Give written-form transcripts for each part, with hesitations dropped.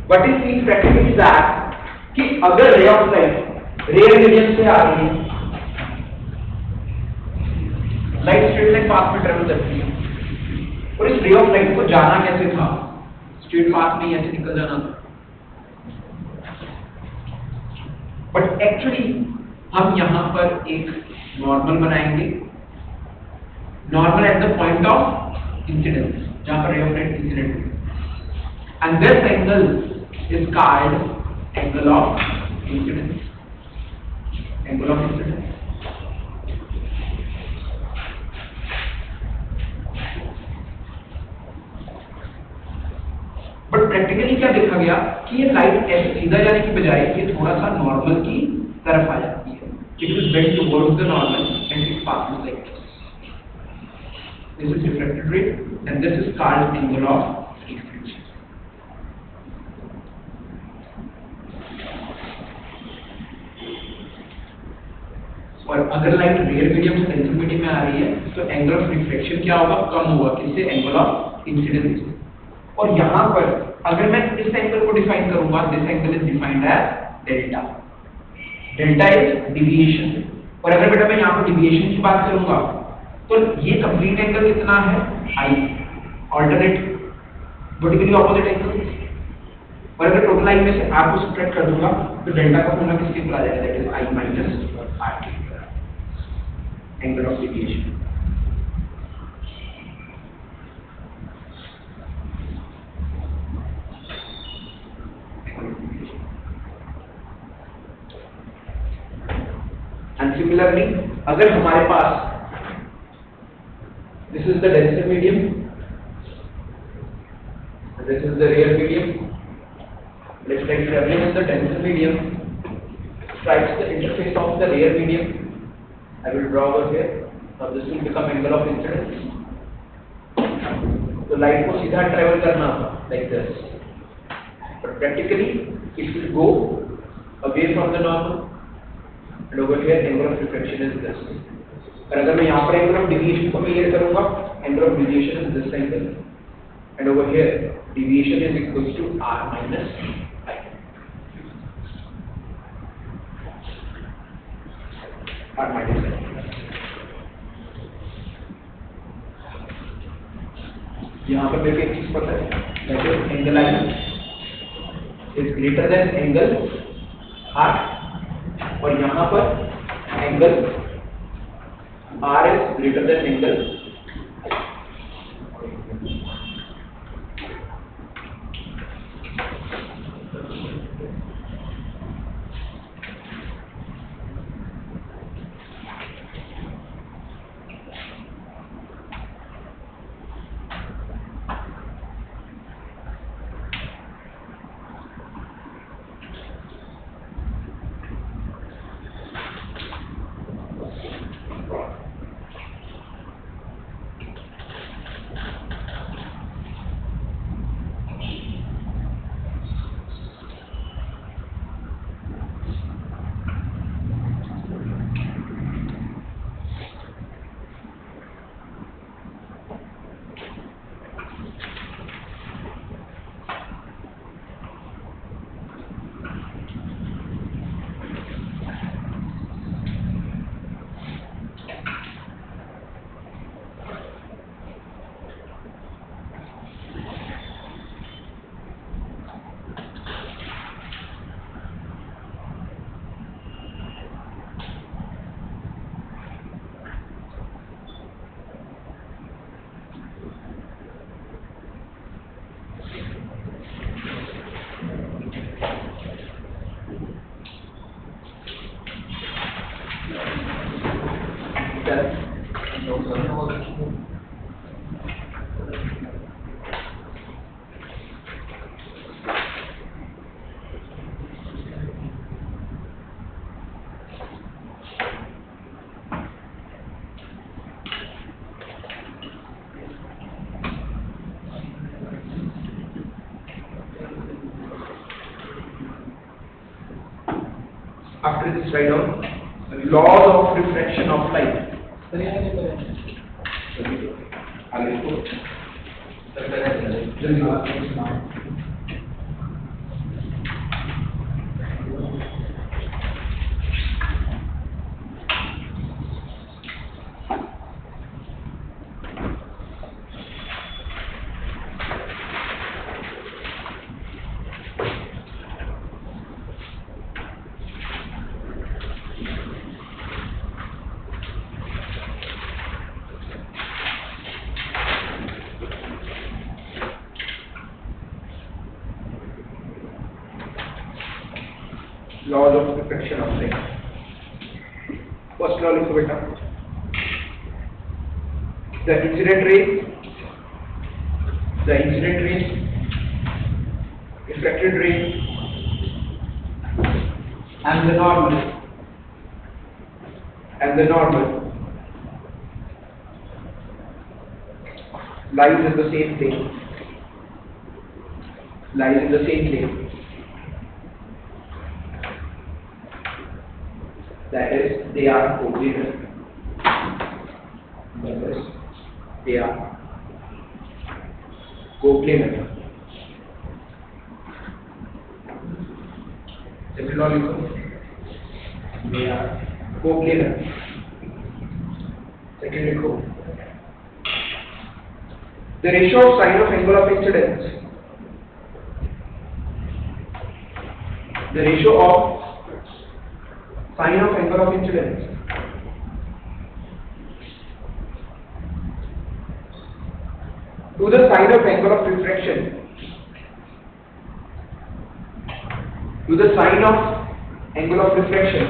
What is mean practically that कि अगर ray of light rare medium से आ रही है, लाइट स्ट्रेट लाइन पाथ में ट्रेवल करती है, और इस रे ऑफ लाइट को जाना कैसे था? स्ट्रेट पाथ में ऐसे निकल जाना था, बट एक्चुअली हम यहां पर एक नॉर्मल बनाएंगे, normal at the point of incidence, जहां पर रे ऑफ लाइट इंसिडेंट हुई, and this angle is called angle of incidence, angle of incidence. But practically क्या देखा गया कि ये लाइट ऐसे सीधा जाने की बजाय ये थोड़ा सा नॉर्मल की तरफ आ जाती है, it will bend towards the normal and it passes like this. This is refracted ray and this is called angle of refraction. और अगर लाइट रेयर मीडियम से डेंसर मीडियम में आ रही है तो एंगल ऑफ रिफ्लेक्शन क्या होगा? कम होगा, किससे? एंगल ऑफ इंसिडेंस से। और यहां पर अगर मैं इस एंगल को डिफाइन करूंगा, this angle is defined as delta, delta is deviation. और अगर बेटा मैं यहां पर डिविएशन की बात करूंगा तो ये कंप्लीट एंगल कितना है? आई, ऑल्टरनेट वर्टिकली ऑपोजिट एंगल। और अगर टोटल आई में से आर को सब्ट्रैक्ट कर दूंगा तो डेल्टा का फॉर्मूला किसके ऊपर आ जाएगा? That is I minus R के ऊपर, angle of deviation. And similarly, अगर हमारे पास this is the denser medium, this is the rare medium, let's say traveling in the denser medium strikes the interface of the rare medium, I will draw over here, now this will become angle of incidence, तो light को सीधा travel करना like this, but practically it will go away from the normal, and over here angle of refraction is this. और अगर मैं यहाँ पर angle of deviation को measure करूँगा, angle of deviation is this angle, and over here deviation is equals to r minus I. R minus I. यहाँ पर मेरे को एक चीज पता है, that is angle I is greater than angle R, और यहाँ पर angle R is greater than angle I. After this, write down laws of refraction of light. Laws of refraction of light. First law लिखो बेटा, the incident ray, refracted ray and the normal lies in the same plane, that is they are coplanar. Second law लिखो, they are coplanar. Second लिखो, the ratio of sine of angle of incidence, to the sine of angle of refraction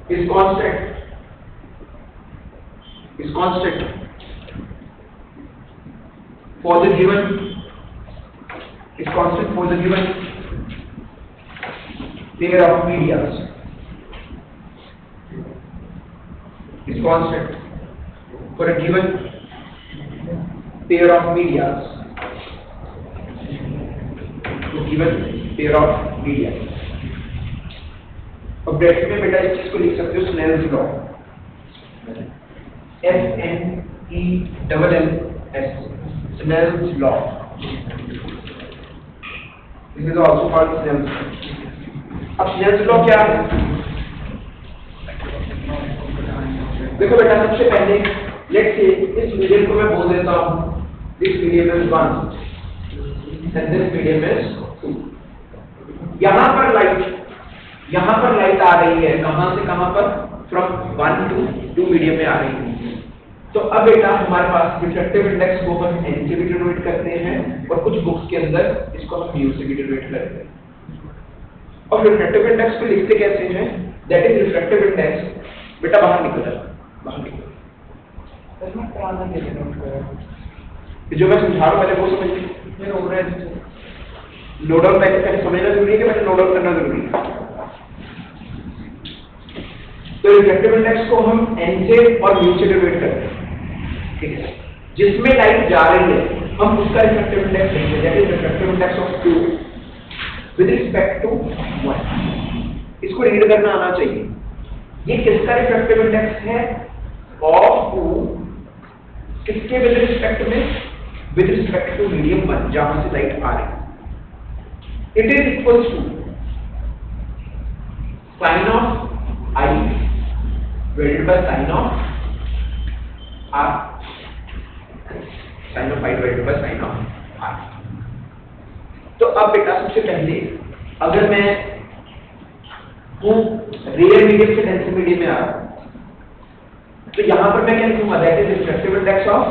is constant for the given pair of medias. Is constant for a given pair of medias. अब bracket में बेटा इस चीज को लिख सकते हो Snell's law, SNELLS, Snell's law. This is also called Snell's law. अब Snell's law क्या है? देखो बेटा, सबसे पहले लेट्स से इस मीडियम को मैं बोल देता हूँ this medium is 1 and this medium is 2. यहाँ पर लाइट आ रही है, कहाँ से कहाँ पर? फ्रॉम 1 to 2 मीडियम में आ रही है। तो अब बेटा हमारे पास रिफ्रैक्टिव इंडेक्स को हम n से भी डिनोट करते हैं और कुछ बुक्स के अंदर इसको हम mu से भी डिनोट करते हैं। और रिफ्रैक्टिव इंडेक्स को लिखते कैसे हैं? दैट इज रिफ्रैक्टिव इंडेक्स, बेटा बाहर निकल, जो मैं समझा रहा हूँ पहले वो समझिए। नोट डाउन पहले समझना जरूरी है कि पहले नोट डाउन करना जरूरी है। तो रिफ्रैक्टिव इंडेक्स को हम n से और mu से डिनोट करते हैं, ठीक है? जिसमें लाइट जा रही है हम उसका रिफ्रैक्टिव इंडेक्स लेंगे, that is refractive index of 2 with respect to 1। इसको रीड करना आना चाहिए। ये किसका रिफ्रैक्टिव इंडेक्स है? ऑफ 2, किसके विद रिस्पेक्ट में? विद रिस्पेक्ट टू मीडियम 1 जहां से लाइट आ रही है। It is equals to sine of I divided by sin of R, sin of I divided by sin of R। तो अब बेटा सबसे पहले अगर मैं हूँ रेयर मीडियम से डेंसर मीडियम में आ रहा हूँ, तो यहाँ पर मैं क्या लिखूंगा? That is refractive index of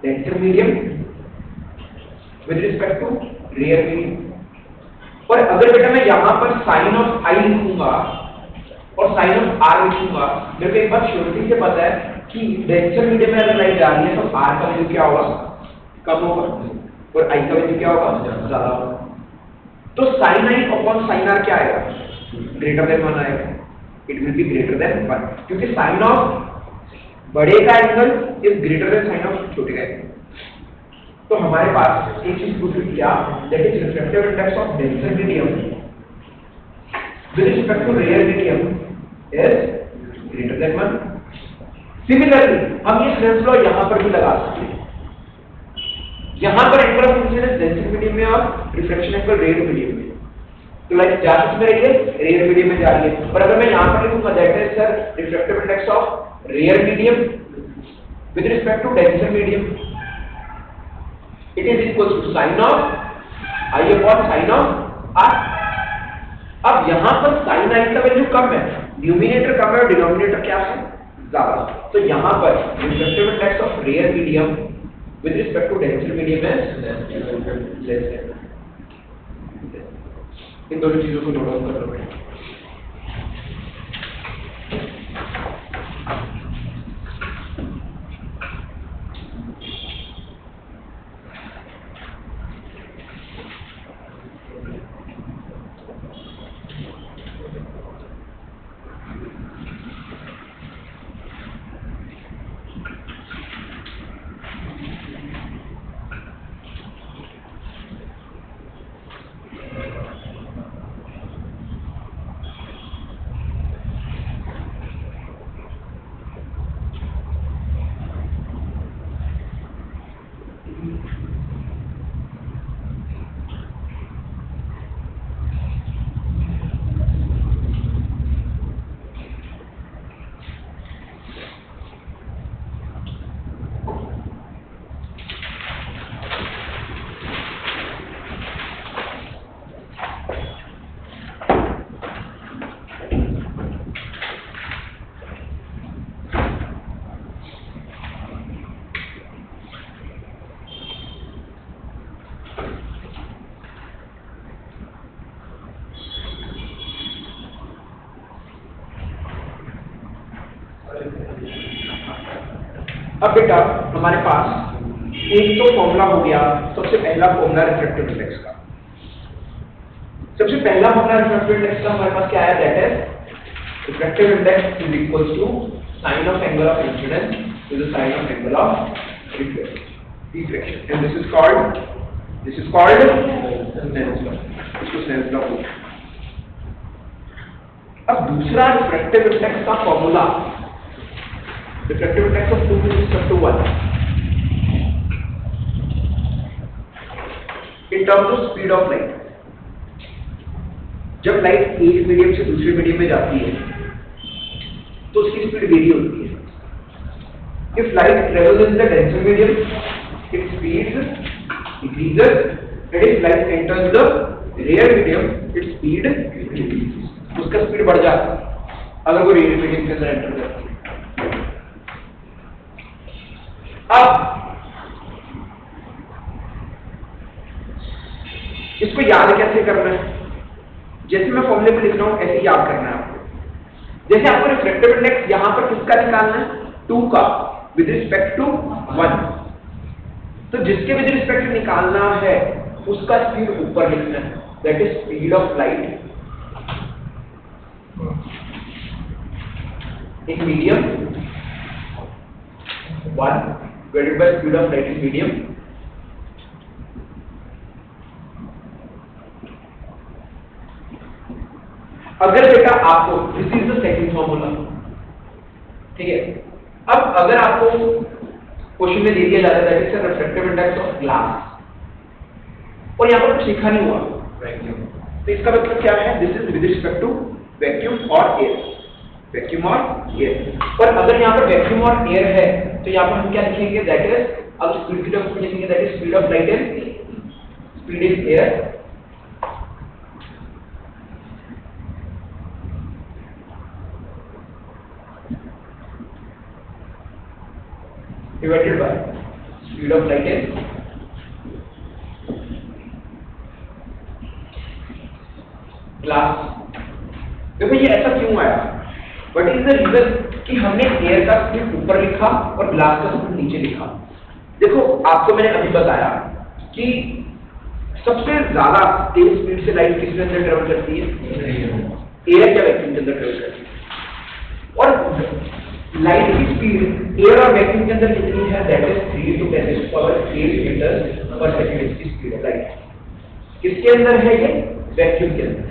denser medium with respect to rare medium. और अगर बेटा मैं यहाँ पर साइन ऑफ I लिखूंगा और साइन ऑफ R लिखूंगा, मेरे को एक बात श्योरिटी से पता है कि डेंसर मीडियम में अगर लाइट जा रही है तो R का वैल्यू क्या होगा? कम होगा, और I का वैल्यू क्या होगा? ज्यादा होगा। तो sin I upon sin R क्या आएगा? ग्रेटर देन 1 आएगा। It will be greater than 1 क्योंकि साइन ऑफ बड़े का angle is greater than sine of छोटे का एंगल। तो हमारे पास एक चीज प्रूफ किया, that is refractive index of denser medium with respect to rare medium is greater than 1। Similarly, हम ये Snell's law यहाँ पर भी लगा सकते हैं। यहाँ पर angle of incidence denser medium में और रिफ्रैक्शन एंगल रेयर मीडियम में। तो लाइट जा किसमें रही है? रेयर मीडियम में जा रही है। पर अगर मैं यहाँ पर लिखूंगा that is sir refractive index of rare medium with respect to denser medium, it is equal to sine of I upon sine of R। अब यहाँ पर sin I का वैल्यू कम है, न्यूमिनेटर कम है और डिनोमिनेटर क्या है? ज्यादा। तो यहाँ पर refractive index of rare medium with respect to denser medium is less than. इन दोनों चीजों को नोट डाउन करना पड़ेगा। अब बेटा हमारे पास एक तो फॉर्मूला हो गया, सबसे पहला फॉर्मूला रिफ्रैक्टिव इंडेक्स का। सबसे पहला फॉर्मूला रिफ्रैक्टिव इंडेक्स का हमारे पास क्या है, that is refractive index is equal to sine of angle of incidence to the sine of angle of reflection, and this is called Snell's law. इसको Snell's law बोलते हैं। अब दूसरा रिफ्रैक्टिव इंडेक्स का formula, refractive index of 2 with respect to 1 in terms of speed of light। जब light एक medium से दूसरे मीडियम में जाती है तो उसकी स्पीड वेरी होती है। If light travels in the denser medium, its speed increases, and if light enters the rare medium, its speed decreases। उसका स्पीड बढ़ जाता है अगर वो रेयर मीडियम के अंदर एंटर करती है। अब इसको याद कैसे करना है, जैसे मैं फॉर्मूले में लिख रहा हूं ऐसे याद करना है आपको। जैसे आपको रिफ्रैक्टिव इंडेक्स यहां पर किसका निकालना है, 2 का विद रिस्पेक्ट टू 1। तो जिसके विद रिस्पेक्ट टू निकालना है उसका स्पीड ऊपर लिखना है, that is speed of light in medium 1 divided by speed of light in medium अगर बेटा आपको this is the second formula, ठीक है। अब अगर आपको क्वेश्चन में दे दिया जाता है that is refractive index of glass और यहां पर कुछ लिखा नहीं हुआ वैक्यूम, तो इसका मतलब क्या है, this is with respect to vacuum और एयर, वैक्यूम और एयर। और अगर यहाँ पर वैक्यूम और एयर है तो यहाँ पर हम क्या लिखेंगे, दैट इज, अब स्पीड की टर्म्स में लिखेंगे that is speed of light in speed in air divided by speed of light in glass. देखो ये ऐसा क्यों आया, What is the reason कि हमने एयर का स्पीड ऊपर लिखा और ग्लास का स्पीड नीचे लिखा। देखो आपको मैंने अभी बताया कि सबसे ज्यादा तेज स्पीड से लाइट किसके अंदर ट्रेवल करती है, एयर या वैक्यूम के अंदर ट्रेवल करती है। और लाइट की स्पीड एयर और वैक्यूम के अंदर कितनी है, that is 3 to 10 power 8 meter per second इसकी स्पीड है लाइट। किसके अंदर है ये, वैक्यूम के अंदर।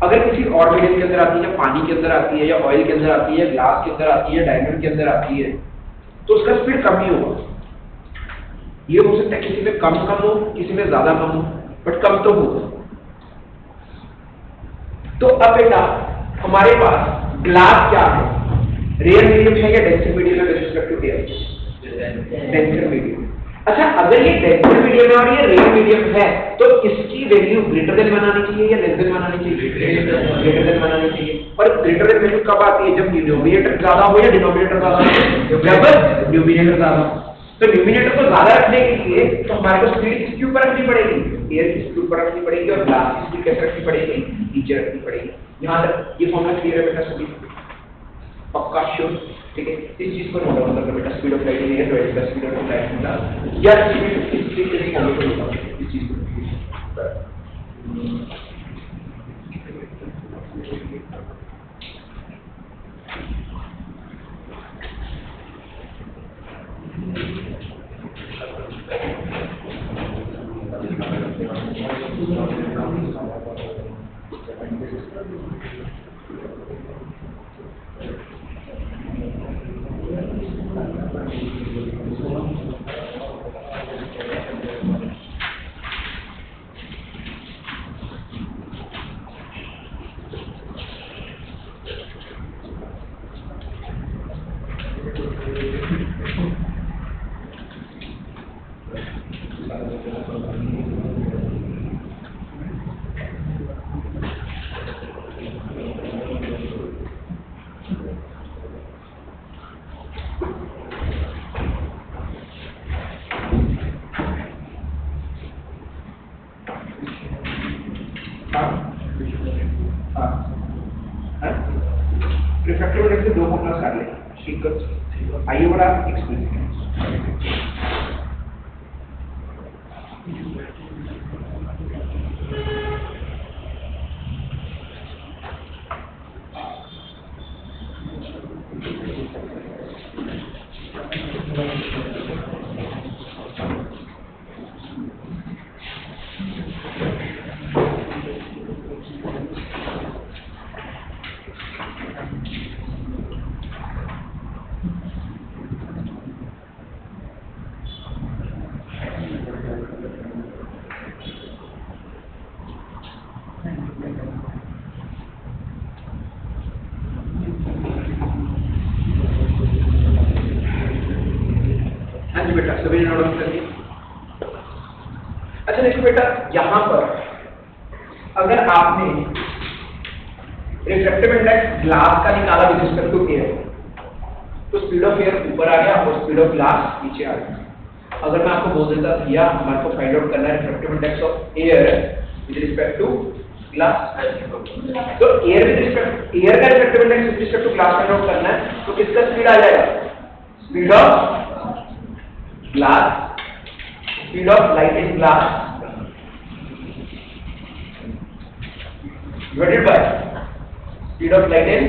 अगर किसी और मीडियम के अंदर आती है, पानी के अंदर आती है या ऑयल के अंदर आती है, ग्लास के अंदर आती है, डायमंड के अंदर आती है, तो उसका स्पीड कम ही होगा। ये हो सकता है किसी में कम हो, किसी में ज्यादा कम हो, बट कम तो होगा। तो अब बेटा हमारे पास ग्लास क्या है, रेयर मीडियम है या डेंसर मीडियम है with respect to air, denser medium. अच्छा अगर ये डेंसर मीडियम है और ये रेयर मीडियम है तो इसकी वैल्यू ग्रेटर देन बनानी चाहिए या लेस देन बनानी चाहिए, ग्रेटर देन बनानी चाहिए। और ग्रेटर देन वैल्यू कब आती है, जब न्यूमरेटर ज्यादा हो या डिनोमिनेटर ज्यादा हो, जब न्यूमरेटर ज्यादा हो। तो न्यूमिनेटर को ज्यादा रखने के लिए तो हमारे को स्पीड किसके ऊपर रखनी पड़ेगी, एयर की स्पीड पर रखनी पड़ेगी, और ग्लास की स्पीड कैसे रखनी पड़ेगी, नीचे रखनी पड़ेगी। यहाँ तक ये फॉर्मूला क्लियर है बेटा सभी, पक्का श्योर, ठीक है। इस चीज को नोट डाउन कर लो बेटा, speed of light in air divided by speed of light in glass, या स्पीड इस चीज को फॉलो करो इस चीज को। रिफ्रैक्टिव इंडेक्स से दो फॉर्मूला कर ले, ठीक है। आइए बड़ा एक्सप्लेन बेटा, सभी नोट डाउन कर लिया। अच्छा देखो बेटा, यहाँ पर अगर आपने रिफ्रैक्टिव इंडेक्स ग्लास का निकाला विद रिस्पेक्ट टू एयर, तो स्पीड ऑफ एयर ऊपर आ गया और स्पीड ऑफ ग्लास नीचे आ गया। अगर मैं आपको बोल देता भैया हमारे को फाइंड आउट करना है refractive index of air with respect to glass, तो एयर का refractive index with respect to glass find out करना है, तो किसका स्पीड आ जाएगा, speed of glass, speed of light in glass divided by speed of light in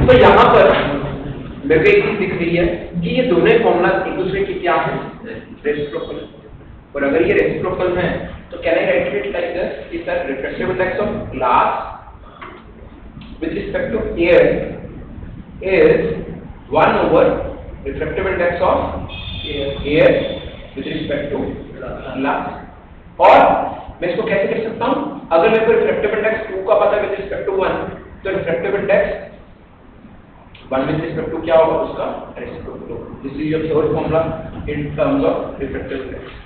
तो यहाँ पर मेरे को एक चीज दिख रही है कि ये दोनों फॉर्मूला एक दूसरे की क्या है, रेसिप्रोकल। और अगर ये रेसिप्रोकल है तो can I write it like this, कि sir refractive index of glass with respect to air is 1 over refractive index of air with respect to glass। और मैं इसको कैसे लिख सकता हूँ, अगर मेरे को रिफ्रैक्टिव इंडेक्स 2 का पता है with respect to 1, तो refractive index 1 with respect to क्या होगा, उसका reciprocal. This is your third formula in terms of refractive index.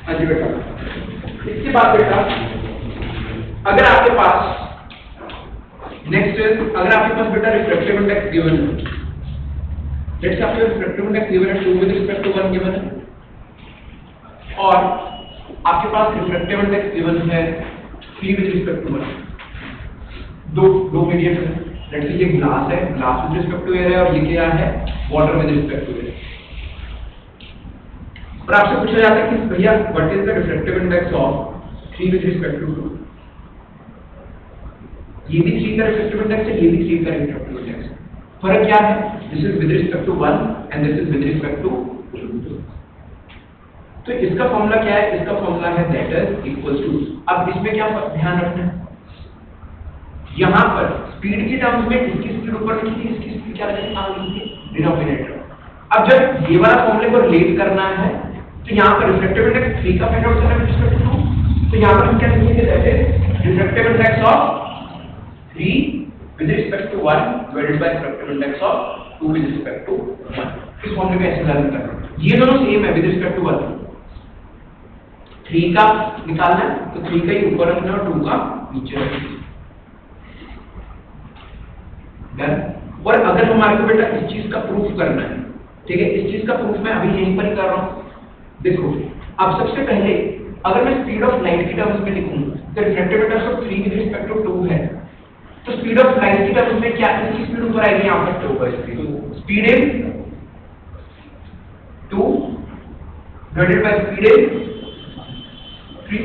हाँ जी बेटा, इसके बाद बेटा अगर आपके पास नेक्स्ट, अगर आपके पास बेटा रिफ्रैक्टिव इंडेक्स गिवन है, लेट्स से आपके रिफ्रैक्टिव इंडेक्स गिवन है 2 विद रिस्पेक्ट टू 1 गिवन है, और आपके पास रिफ्रैक्टिव इंडेक्स गिवन है 3 विद रिस्पेक्ट टू 1। दो मीडियम है, लेट्स से ये ग्लास है, glass with respect to air है, और ये क्या है, water with respect to air. और आपसे पूछा जाता है कि भैया what is the refractive index of 3 with respect to 2। ये भी 3 का रिफ्रैक्टिव इंडेक्स है, ये भी 3 का रिफ्रैक्टिव इंडेक्स है। फर्क क्या है, this is with respect to 1 and this is with respect to 2। तो इसका फॉर्मूला क्या है, इसका फॉर्मूला है दैट इज इक्वल्स टू। अब इसमें क्या ध्यान रखना है, यहां पर स्पीड के टर्म्स में इसकी स्पीड ऊपर लिखी थी, इसकी स्पीड क्या लिखी थी, डिनोमिनेटर। अब जब ये वाला फॉर्मूले को रिलेट करना है तो यहां पर रिफ्रैक्टिव इंडेक्स 3 का फाइंड आउट करना है विद रिस्पेक्ट टू 2, तो यहां पर हम क्या लिखेंगे, that is refractive index of 3 with respect to 1 divided by refractive index of 2 with respect to 1। इस फॉर्मूले में ऐसे लागू करना है, ये दोनों सेम है with respect to 1। 3 का निकालना है तो 3 का ही ऊपर रखना है और 2 का नीचे रखना है। डन। और अगर हमारे को बेटा इस चीज का प्रूफ करना है, ठीक है, इस चीज का प्रूफ मैं अभी यहीं पर ही कर रहा हूं। देखो अब सबसे पहले अगर मैं स्पीड ऑफ लाइट की टर्म्स में लिखूं तो refractive index of 3 with respect to 2 है, तो स्पीड ऑफ लाइट की टर्म्स में क्या इसकी स्पीड ऊपर आएगी, यहां पर 2 पर speed in 2 divided by speed in 3।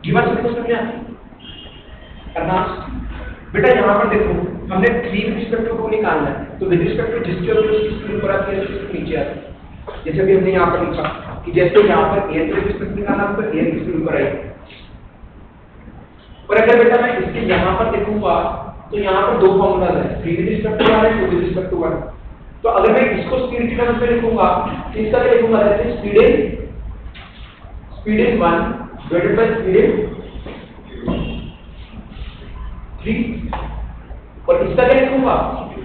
ये बात समझ में आती है बेटा। यहां पर देखो हमने 3 विद रिस्पेक्ट टू 2 निकालना है, तो विद रिस्पेक्ट टू जिसके ऊपर उसकी स्पीड ऊपर आती है उसकी नीचे आती है। जैसे भी हमने यहां पर लिखा कि जैसे यहां पर एयर के रिस्पेक्ट निकालना तो एयर की स्पीड ऊपर आएगी। और अगर बेटा मैं इसके यहां पर देखूंगा तो यहां पर दो फॉर्मूलाज है, 3 विद रिस्पेक्ट टू 1 और 2 विद रिस्पेक्ट टू 1। तो अगर मैं इसको स्पीड की टर्म्स में लिखूंगा तो इसका क्या लिखूंगा, that is speed in 1 divided by speed in 3। और इसका क्या लिखूंगा,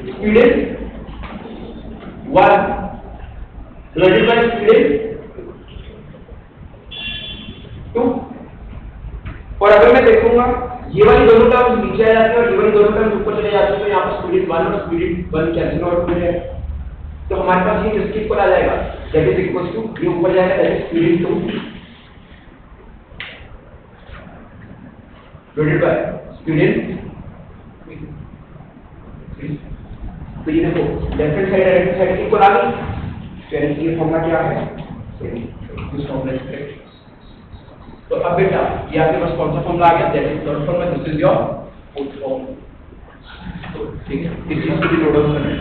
speed in 1 divided by speed in 2। और अगर मैं देखूंगा ये वाली दोनों टर्म्स नीचे आ जाती है और ये वाली दोनों टर्म्स ऊपर चले जाते हैं, तो यहाँ पर स्पीड 1 और स्पीड 1 कैंसिल आउट हो जाएगा। तो हमारे पास ये किसके इक्वल आ जाएगा, दैट इज इक्वल्स टू, ये ऊपर जाएगा that is speed in 2 divided by speed in 3। तो ये देखो left hand side right hand side equal आ गई। तो ये फॉर्मूला क्या है, दिस फॉर्मूला इज करेक्ट। तो अब बेटा ये आपके पास कौन सा फॉर्मूला आ गया, that is third formula, this is your fourth formula. तो ठीक है, इस चीज को भी नोट डाउन करना है।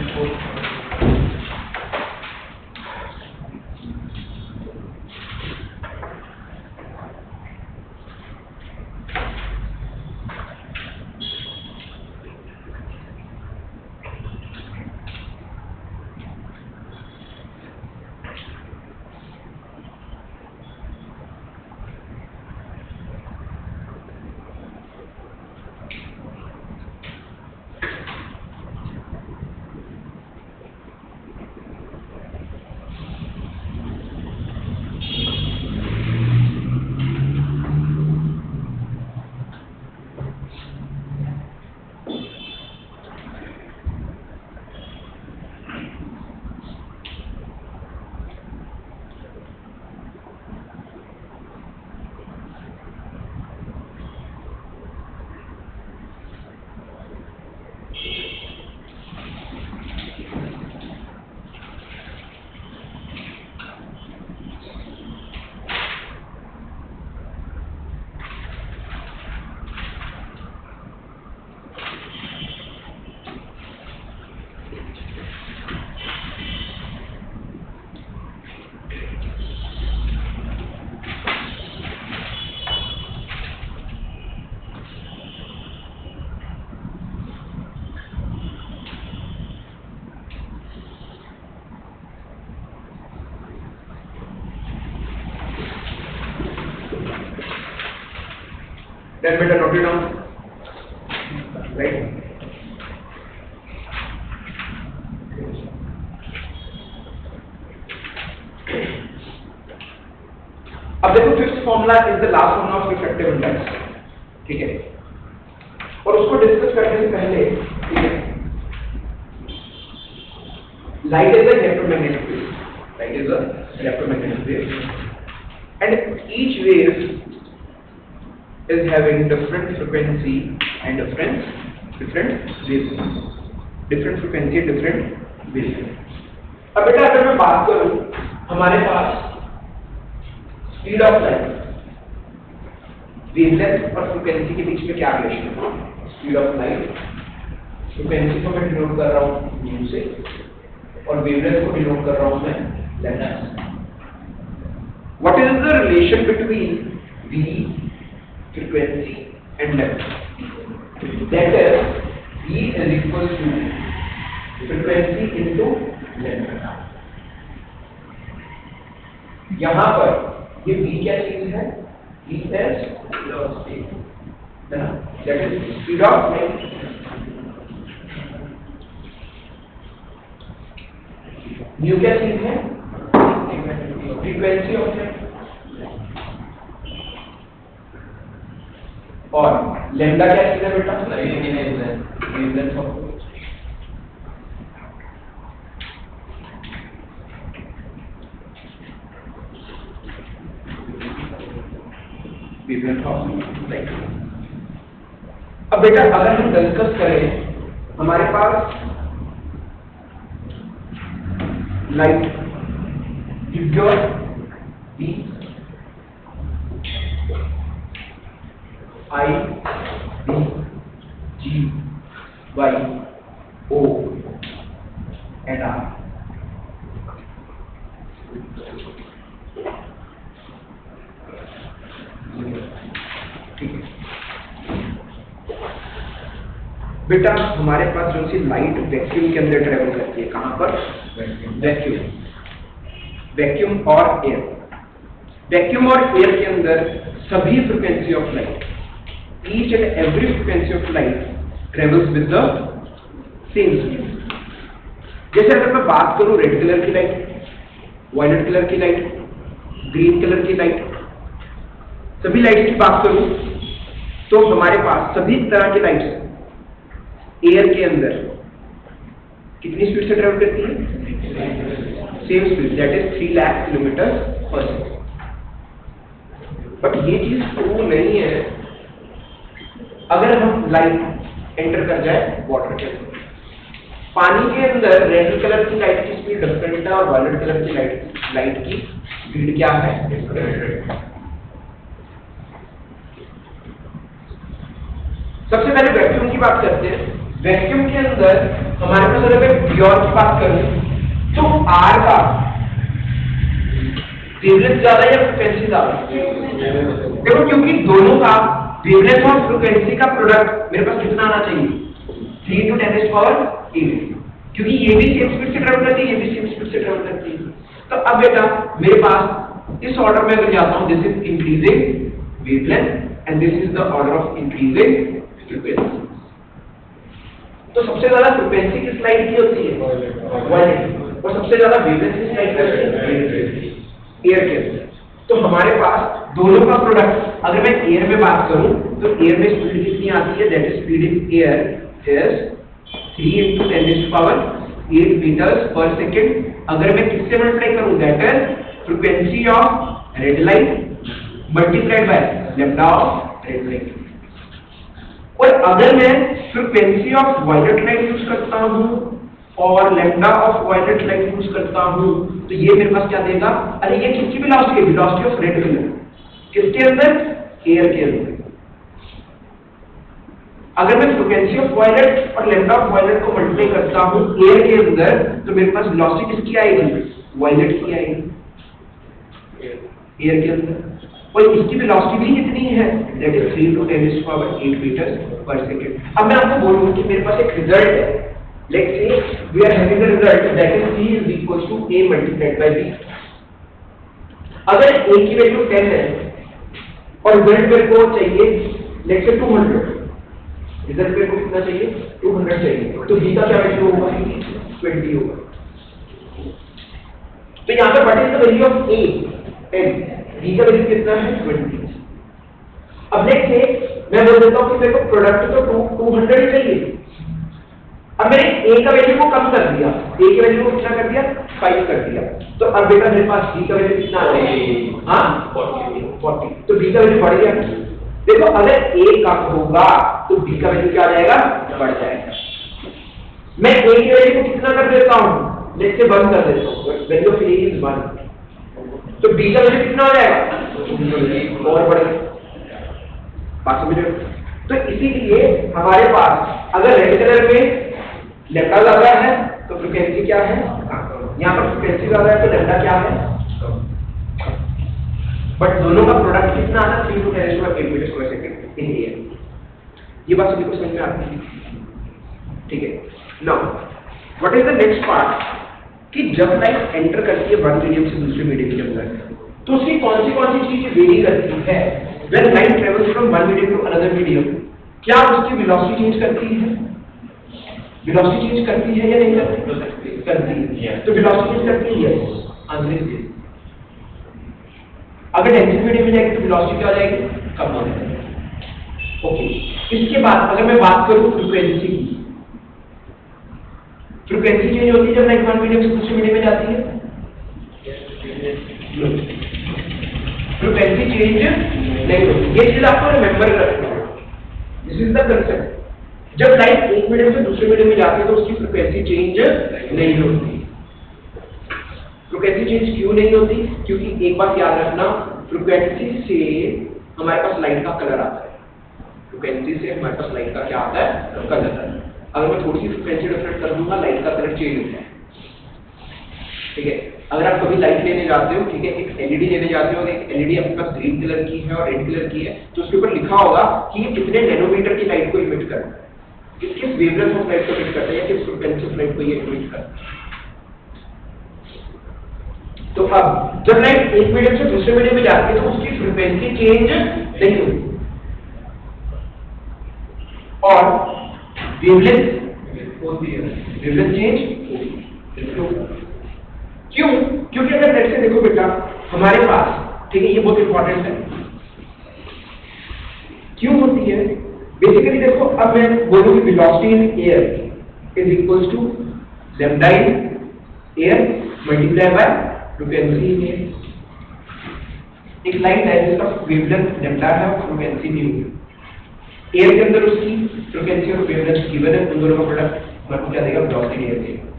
Then better note it down, right? अब देखो fifth formula is the last formula of refractive index, ठीक है। और उसको डिस्कस करने से पहले, ठीक है, light is a electromagnetic wave. Light is a electromagnetic wave, and each wave is having different frequency and different wavelength. Different frequency, different wavelength. अब बेटा अगर मैं बात करूं, हमारे पास स्पीड ऑफ लाइट, वेवलेंथ और फ्रीक्वेंसी के बीच में क्या रिलेशन है? स्पीड ऑफ लाइट, फ्रीक्वेंसी को मैं डिनोट कर रहा हूं म्यू से और वेवलेंथ को डिनोट कर रहा हूं मैं लैम्डा से. What is the relation between v, frequency and lambda? That is V is equal to frequency into lambda. यहाँ पर ये V क्या चीज है? V is velocity, है ना? That is speed of light. mu क्या चीज है? Frequency of light. और lambda क्या चीज है बेटा? Wavelength of light. Wavelength of light. अब बेटा अगर हम डिस्कस करें, हमारे पास light vector V I D G Y O and R. बेटा हमारे पास जो सी लाइट वैक्यूम के अंदर ट्रेवल करती है, कहां पर? वैक्यूम और एयर. वैक्यूम और एयर के अंदर सभी frequency of light, each and every frequency of light travels with the same speed. जैसे अगर मैं बात करूं रेड कलर की लाइट, वायलेट कलर की लाइट, ग्रीन कलर की लाइट, सभी लाइट की बात करूं तो हमारे पास सभी तरह की लाइट्स एयर के अंदर कितनी स्पीड से ट्रेवल करती है? Same speed, that is 3 lakh kilometre पर सेकेंड. बट ये चीज ट्रू नहीं है अगर हम लाइट एंटर कर जाए वाटर के अंदर. पानी के अंदर रेड कलर की लाइट की स्पीड डिफरेंट है और वायलेट कलर की लाइट की स्पीड क्या है? सबसे पहले वैक्यूम की बात करते हैं. वैक्यूम के अंदर हमारे पास अगर मैं प्योर की बात करूं तो आर का वेवलेंथ ज्यादा या फ्रीक्वेंसी ज्यादा? देखो क्योंकि दोनों का वेवलेंथ और फ्रीक्वेंसी का प्रोडक्ट मेरे पास कितना आना चाहिए? 3 × 10⁸, क्योंकि ये भी सेम स्पीड से ट्रेवल करती है, ये भी सेम स्पीड से ट्रेवल करती है. तो अब बेटा मेरे पास इस ऑर्डर में अगर जाता हूं, this is increasing wavelength and this is the order of increasing frequency. तो सबसे ज्यादा फ्रीक्वेंसी किस लाइट की होती है? वायलेट. और सबसे ज्यादा वेवलेंथ किस लाइट की होती है? एयर के अंदर. तो हमारे पास दोनों का प्रोडक्ट, अगर मैं एयर में बात करूं तो एयर में स्पीड कितनी आती है? That is speed in air is 3 × 10⁸ meters per second. अगर मैं किससे मल्टीप्लाई करूं? That is frequency of red light multiplied by lambda of red light. और अगर मैं frequency of violet light use करता हूं और lambda of violet light use करता हूं तो ये मेरे पास क्या देगा? अरे ये किसकी वेलोसिटी है? Velocity of red colour. किसके अंदर? एयर के अंदर. अगर मैं फ्रीक्वेंसी ऑफ वायलेट और लैम्डा ऑफ वायलेट को मल्टीप्लाई करता हूं एयर के अंदर तो मेरे पास वेलोसिटी किसकी आएगी? वायलेट की आएगी एयर के अंदर. और इसकी वेलोसिटी भी कितनी है? That is 3 × 10⁸ meters per second. अब मैं आपको बोलूं कि मेरे पास एक रिजल्ट है. Let's say we are having the result that is c is equal to a multiplied by b. अगर a की वैल्यू 10 है और रिजल्ट मेरे को चाहिए लेट्स से 200, रिजल्ट मेरे को कितना चाहिए? 200 चाहिए. तो b का क्या वैल्यू होगा? 20 होगा. तो यहाँ पे what is the value of a? 10. b का वैल्यू कितना है? 20. अब लेट्स से मैं बोल देता हूँ कि मेरे को प्रोडक्ट तो 200 ही चाहिए. अब मैंने a का वैल्यू को कम कर दिया, a की वैल्यू को कितना कर दिया 5 कर दिया, तो अब बेटा मेरे पास b का वैल्यू कितना आ जाएगा, हाँ 40, तो b का वैल्यू बढ़ गया। देखो अगर a कम होगा तो b का वैल्यू क्या आ जाएगा, बढ़ जाएगा। मैं a की वैल्यू को कितना कर देता हूँ, लेट से 1 कर देता हूँ, वैल्यू ऑफ a इज 1, तो b का वैल्यू कितना हो जाएगा, और बढ़ गया। बात समझ रहे हो? तो इसीलिए हमारे पास अगर रेड कलर में लैम्डा ज्यादा है तो फ्रीक्वेंसी क्या है, यहाँ पर फ्रीक्वेंसी ज्यादा है तो लैम्डा क्या है, बट दोनों का प्रोडक्ट कितना आता है 3 to 10 meter square second in air. ये बात सभी को समझ में आती है, ठीक है। Now what is the next part, कि जब लाइट एंटर करती है वन मीडियम से दूसरे मीडियम के अंदर तो उसकी कौन सी चीजें वेरी करती है। When light travels from one medium to another medium, क्या उसकी वेलोसिटी चेंज करती है, वेलोसिटी चेंज करती है या नहीं करती, करती है। तो वेलोसिटी चेंज करती है, यस, आंसर इज यस। अगर डेंसिटी मीडियम में जाएगी तो वेलोसिटी क्या हो जाएगी, कम हो जाएगी। ओके, इसके बाद अगर मैं बात करूं फ्रीक्वेंसी की, फ्रीक्वेंसी चेंज होती है जब लाइट वन मीडियम से दूसरे मीडियम में जाती है, फ्रीक्वेंसी चेंज नहीं होती। ये चीज आपको रिमेंबर रखना है, दिस इज द कंसेप्ट। जब लाइट एक मीडियम से दूसरे मीडियम में जाती है तो उसकी फ्रीक्वेंसी चेंज नहीं होती। फ्रीक्वेंसी चेंज क्यों नहीं होती, क्योंकि एक बात याद रखना, फ्रीक्वेंसी से हमारे पास लाइट का कलर आता है, फ्रीक्वेंसी से हमारे पास लाइट का क्या आता है, कलर। अगर मैं थोड़ी सी फ्रीक्वेंसी डिफरेंट कर दूंगा लाइट का कलर चेंज हो जाए, ठीक है। अगर आप कभी लाइट लेने जाते हो, ठीक है, एक एलईडी लेने जाते हो, एक एलईडी आपके पास ग्रीन कलर की है और रेड कलर की है, तो उसके ऊपर लिखा होगा कि ये कितने नैनोमीटर की लाइट को इमिट करता है, किस वेवलेंथ ऑफ लाइट को इमिट करता है या किस फ्रीक्वेंसी ऑफ लाइट को ये इमिट करता है। तो अब जब लाइट एक मीडियम से दूसरे मीडियम में जाती है तो उसकी फ्रीक्वेंसी चेंज नहीं होती और वेवलेंथ होती है, वेवलेंथ चेंज क्यों, क्योंकि अगर लेट से देखो बेटा हमारे पास, ठीक है, ये बहुत इंपॉर्टेंट है, क्यों होती है। बेसिकली देखो, अब मैं बोलूं कि velocity in air is equals to lambda in air multiply by frequency in air. एक लाइट है जिसका वेवलेंथ लैम्डा है और फ्रीक्वेंसी न्यू है, एयर के अंदर उसकी फ्रीक्वेंसी और वेवलेंथ गिवन है, उन दोनों का प्रोडक्ट आपको क्या देगा, वेलोसिटी एयर देगा।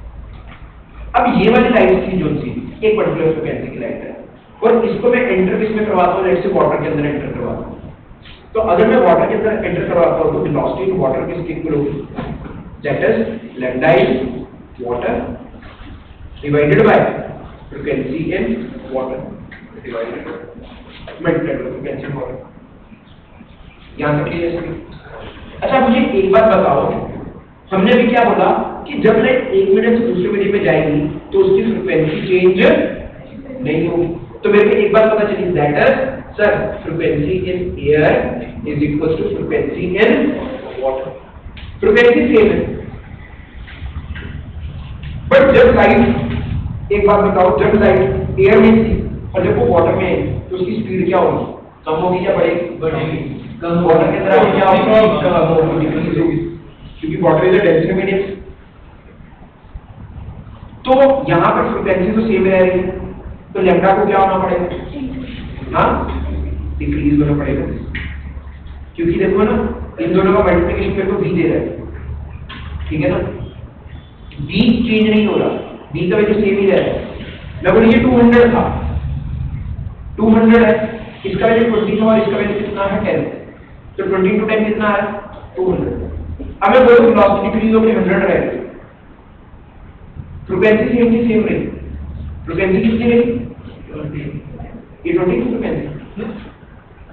अब ये वाली लाइट थी जो सी एक पर्टिकुलर फ्रीक्वेंसी की लाइट है और इसको मैं एंटर किसमें करवाता हूँ, लेट से वाटर के अंदर एंटर करवाता हूँ। तो अगर मैं वाटर के अंदर एंटर करवाता हूँ तो वेलोसिटी इन वाटर किसके इक्वल होगी, that is lambda in water divided by frequency in water divided multiplied by frequency in water. यहां तक क्लियर है? अच्छा मुझे एक बात बताओ, हमने भी क्या बोला कि जब लाइट एक मीडियम से दूसरे मीडियम में जाएगी तो उसकी फ्रीक्वेंसी चेंज नहीं होगी। तो मेरे को एक बात पता चली, that is sir frequency in air is equal to frequency in water, frequency same है। बट जब लाइट, एक बात बताओ, जब लाइट एयर में थी और जब वो वाटर में है तो उसकी स्पीड क्या होगी, कम होगी या बढ़ेगी, बढ़ेगी। कम वाटर के अंदर क्या होगी, डिक्रीज होगी, क्योंकि water is a denser medium. तो यहां पर फ्रीक्वेंसी तो सेम रह रही है, तो लैम्डा को क्या होना पड़ेगा, हाँ डिक्रीज होना पड़ेगा, क्योंकि देखो ना इन दोनों का मल्टीप्लिकेशन मेरे को b दे रहा है, ठीक है ना, b चेंज नहीं हो रहा, b का वैल्यू सेम ही रह रहा है। मैं बोलूं ये 200 था, 200 है, इसका वैल्यू 20 था और इसका वैल्यू कितना है 10, तो 20 to 10 कितना है 200। अब मैं बोलूं वेलोसिटी डिक्रीज होकर 100 रहेगी, फ्रीक्वेंसी सेम की सेम रही, फ्रीक्वेंसी कितनी रही, ये 20 की फ्रीक्वेंसी,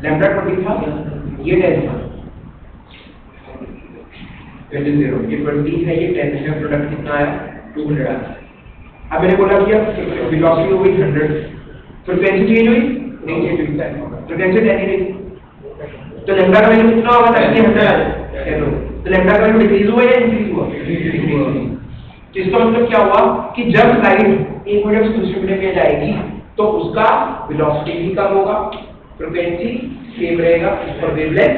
लैम्डा 20 था, ये 10 था, वैल्यू 0, ये 20 है, ये 10 है, प्रोडक्ट कितना आया 200 आया। अब मैंने बोला कि अब वेलोसिटी हो गई 100, फ्रीक्वेंसी चेंज हुई नहीं, चेंज हुई, फ्रीक्वेंसी 10 ही रही, तो लैम्डा का वैल्यू कितना होगा ताकि 100 आ जाए, तो लैम्डा का वैल्यू डिक्रीज हुआ या इंक्रीज हुआ, डिक्रीज। तो इसका मतलब क्या हुआ कि जब लाइट एक मीडियम से दूसरे मीडियम में जाएगी तो उसका वेलोसिटी भी कम होगा, फ्रीक्वेंसी सेम रहेगा और वेवलेंथ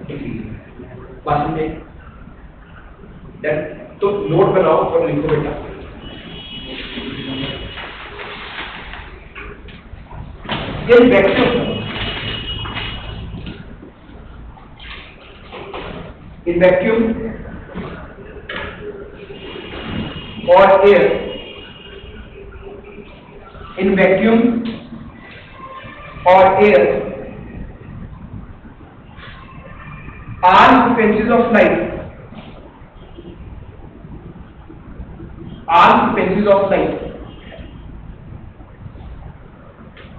डिक्रीज। बात समझे? तो नोट बनाओ और लिखो बेटा। In vacuum, or air, in vacuum or air, all frequencies of light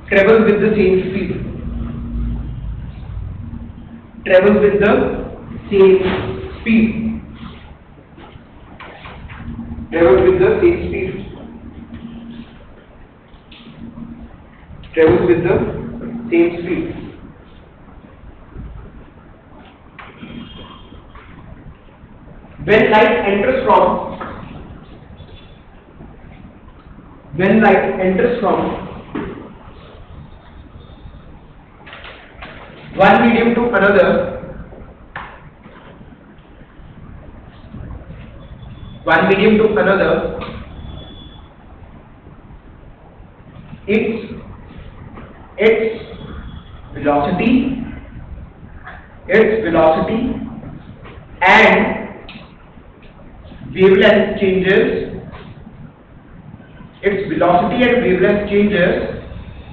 travel with the same speed. Travel with the same speed. Travel with the same speed. Travel with the same speed. When light enters from one medium to another, its velocity and wavelength changes.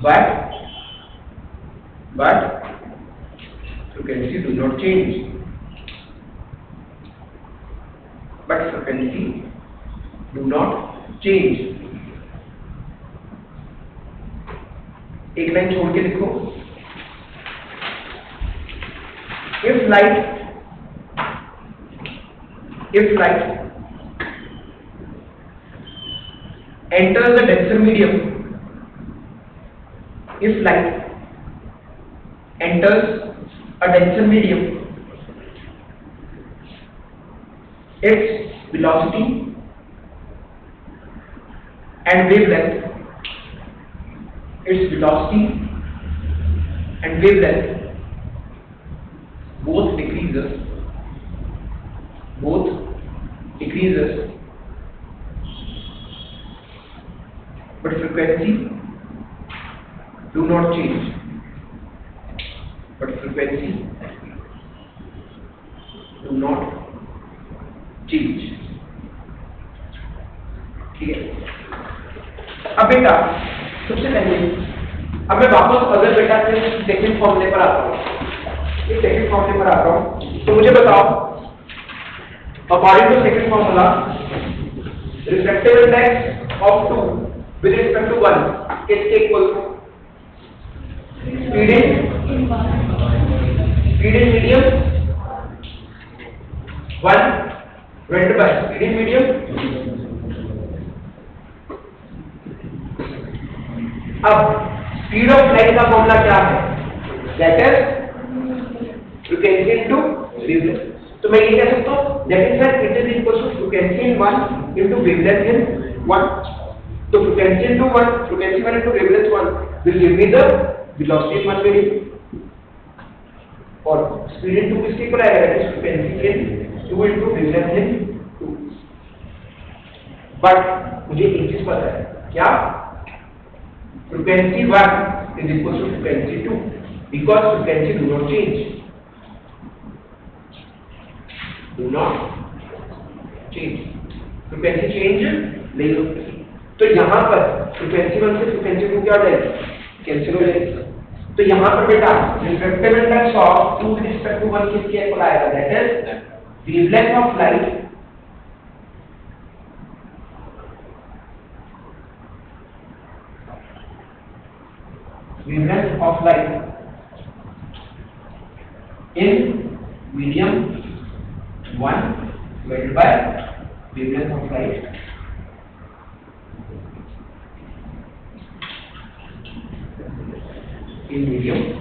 But frequency do not change. एक line छोड़ के लिखो। If light enters a denser medium, its velocity and wavelength both decreases, but frequency do not change. ठीक है। अब बेटा सबसे पहले अब मैं वापस अगर बेटा सेकंड फॉर्मूले पर आता हूँ, तो मुझे बताओ according to second formula refractive index of 2 with respect to 1 is equal to speed in medium 1 divided by speed in medium. अब स्पीड ऑफ लाइट का फॉर्मूला क्या है? That is frequency into wavelength. तो मैं ये कह सकता हूँ that is it is equal to frequency in 1 into wavelength in 1। तो frequency into 1 into wavelength 1 will give me the velocity in 1 medium, और स्पीड इनटू किसके इक्वल आएगा? That is frequency in 2 into wavelength in 2। But मुझे एक चीज पता है, क्या? Frequency 1 is equal to frequency 2 because frequency do not change. Frequency change नहीं होती। तो यहाँ पर frequency 1 से frequency 2 क्या हो जाएगी? कैंसिल हो जाएगी। तो यहाँ पर बेटा refractive index of 2 with respect to 1 किसके इक्वल आएगा? That is wavelength of light in medium 1 divided by wavelength of light in medium